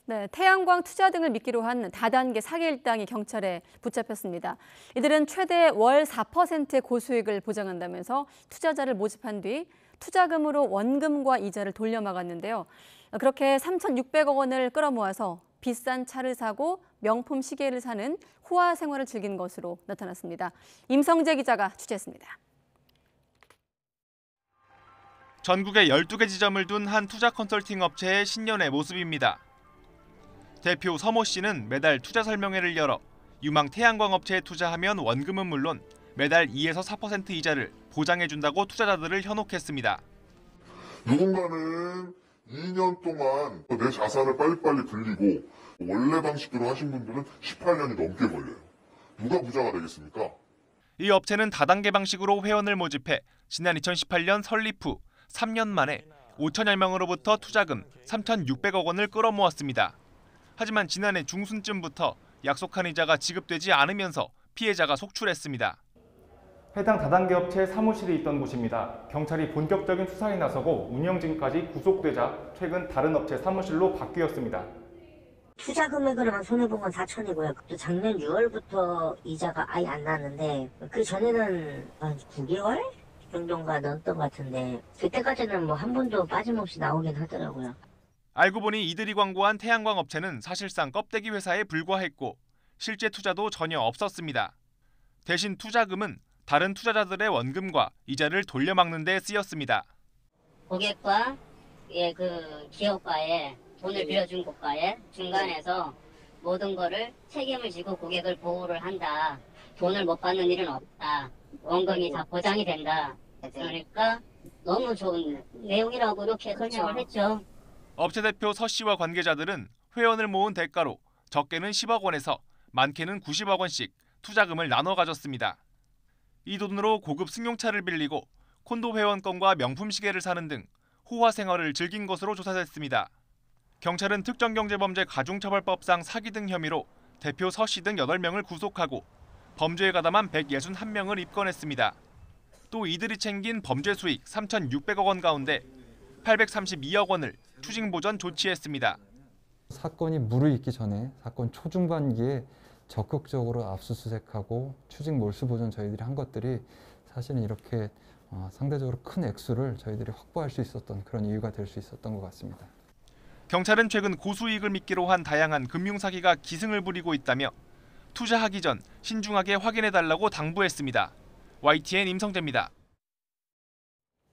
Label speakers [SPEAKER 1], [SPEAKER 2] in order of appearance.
[SPEAKER 1] 네, 태양광 투자 등을 미끼로 한 다단계 사기 일당이 경찰에 붙잡혔습니다. 이들은 최대 월 4%의 고수익을 보장한다면서 투자자를 모집한 뒤 투자금으로 원금과 이자를 돌려막았는데요. 그렇게 3,600억 원을 끌어모아서 비싼 차를 사고 명품 시계를 사는 호화 생활을 즐긴 것으로 나타났습니다. 임성재 기자가 취재했습니다.
[SPEAKER 2] 전국에 12개 지점을 둔 한 투자 컨설팅 업체의 신년의 모습입니다. 대표 서모 씨는 매달 투자 설명회를 열어 유망 태양광 업체에 투자하면 원금은 물론 매달 2에서 4% 이자를 보장해준다고 투자자들을 현혹했습니다.
[SPEAKER 3] 누군가는 2년 동안 내 자산을 빨리빨리 굴리고 원래 방식대로 하신 분들은 18년이 넘게 걸려요. 누가 부자가 되겠습니까?
[SPEAKER 2] 이 업체는 다단계 방식으로 회원을 모집해 지난 2018년 설립 후 3년 만에 5천여 명으로부터 투자금 3,600억 원을 끌어모았습니다. 하지만 지난해 중순쯤부터 약속한 이자가 지급되지 않으면서 피해자가 속출했습니다.
[SPEAKER 4] 해당 다단계 업체의 사무실이 있던 곳입니다. 경찰이 본격적인 수사에 나서고 운영진까지 구속되자 최근 다른 업체 사무실로 바뀌었습니다.
[SPEAKER 5] 투자 금액으로만 손해본 건 4천이고요. 또 작년 6월부터 이자가 아예 안 나는데 그 전에는 한 9개월 정도가 넘었던 것 같은데 그때까지는 뭐 한 번도 빠짐없이 나오긴 하더라고요.
[SPEAKER 2] 알고 보니 이들이 광고한 태양광 업체는 사실상 껍데기 회사에 불과했고 실제 투자도 전혀 없었습니다. 대신 투자금은 다른 투자자들의 원금과 이자를 돌려막는 데 쓰였습니다.
[SPEAKER 6] 고객과 그 기업과의 돈을 빌려준 곳과의 중간에서 모든 거를 책임을 지고 고객을 보호를 한다. 돈을 못 받는 일은 없다. 원금이 다 보장이 된다. 그러니까 너무 좋은 내용이라고 이렇게 설명을 했죠.
[SPEAKER 2] 업체 대표 서 씨와 관계자들은 회원을 모은 대가로 적게는 10억 원에서 많게는 90억 원씩 투자금을 나눠 가졌습니다. 이 돈으로 고급 승용차를 빌리고 콘도 회원권과 명품 시계를 사는 등 호화 생활을 즐긴 것으로 조사됐습니다. 경찰은 특정경제범죄 가중처벌법상 사기 등 혐의로 대표 서 씨 등 8명을 구속하고 범죄에 가담한 161명을 입건했습니다. 또 이들이 챙긴 범죄 수익 3,600억 원 가운데 832억 원을 추징보전 조치했습니다.
[SPEAKER 7] 사건이 무르익기 전에 사건 초중반기에 적극적으로 압수수색하고 추징 몰수보전 저희들이 한 것들이 사실은 이렇게 상대적으로 큰 액수를 저희들이 확보할 수 있었던 그런 이유가 될 수 있었던 것 같습니다.
[SPEAKER 2] 경찰은 최근 고수익을 미끼로 한 다양한 금융사기가 기승을 부리고 있다며 투자하기 전 신중하게 확인해달라고 당부했습니다. YTN 임성재입니다.